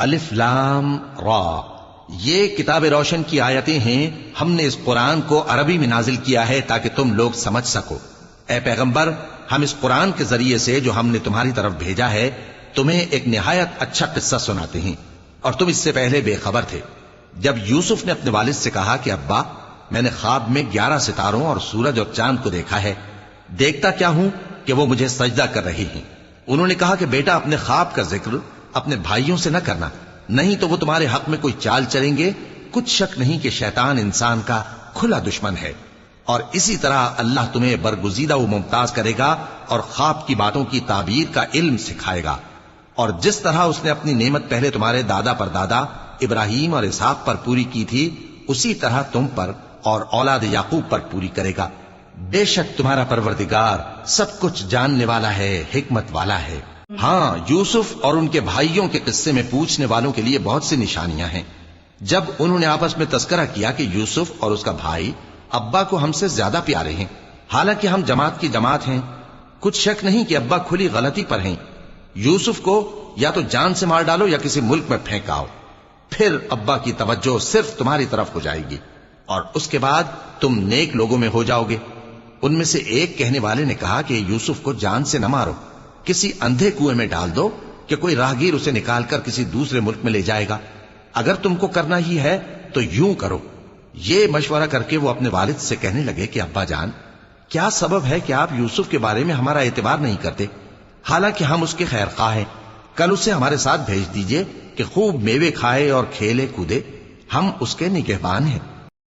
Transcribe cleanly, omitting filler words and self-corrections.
الف لام را، یہ کتاب روشن کی آیتیں ہیں. ہم نے اس قرآن کو عربی میں نازل کیا ہے تاکہ تم لوگ سمجھ سکو. اے پیغمبر، ہم اس قرآن کے ذریعے سے جو ہم نے تمہاری طرف بھیجا ہے تمہیں ایک نہایت اچھا قصہ سناتے ہیں، اور تم اس سے پہلے بے خبر تھے. جب یوسف نے اپنے والد سے کہا کہ ابا، میں نے خواب میں 11 ستاروں اور سورج اور چاند کو دیکھا ہے، دیکھتا کیا ہوں کہ وہ مجھے سجدہ کر رہی ہیں. انہوں نے کہا کہ بیٹا، اپنے خواب کا ذکر اپنے بھائیوں سے نہ کرنا، نہیں تو وہ تمہارے حق میں کوئی چال چلیں گے. کچھ شک نہیں کہ شیطان انسان کا کھلا دشمن ہے، اور اسی طرح اللہ تمہیں برگزیدہ و ممتاز کرے گا اور خواب کی باتوں کی تعبیر کا علم سکھائے گا. اور جس طرح اس نے اپنی نعمت پہلے تمہارے دادا پر دادا ابراہیم اور اسحاق پر پوری کی تھی، اسی طرح تم پر اور اولاد یعقوب پر پوری کرے گا. بے شک تمہارا پروردگار سب کچھ جاننے والا ہے، حکمت والا ہے. ہاں، یوسف اور ان کے بھائیوں کے قصے میں پوچھنے والوں کے لیے بہت سی نشانیاں ہیں. جب انہوں نے آپس میں تذکرہ کیا کہ یوسف اور اس کا بھائی ابا کو ہم سے زیادہ پیارے ہیں، حالانکہ ہم جماعت کی جماعت ہیں، کچھ شک نہیں کہ ابا کھلی غلطی پر ہیں. یوسف کو یا تو جان سے مار ڈالو یا کسی ملک میں پھینکاؤ، پھر ابا کی توجہ صرف تمہاری طرف ہو جائے گی، اور اس کے بعد تم نیک لوگوں میں ہو جاؤ گے. ان میں سے ایک کہنے والے نے کہا کہ یوسف کو جان سے نہ مارو، کسی اندھے کنویں میں ڈال دو کہ کوئی راہگیر اسے نکال کر کسی دوسرے ملک میں لے جائے گا. اگر تم کو کرنا ہی ہے تو یوں کرو. یہ مشورہ کر کے وہ اپنے والد سے کہنے لگے کہ ابا جان، کیا سبب ہے کہ آپ یوسف کے بارے میں ہمارا اعتبار نہیں کرتے، حالانکہ ہم اس کے خیر خواہ ہیں. کل اسے ہمارے ساتھ بھیج دیجئے کہ خوب میوے کھائے اور کھیلے کودے، ہم اس کے نگہبان ہیں.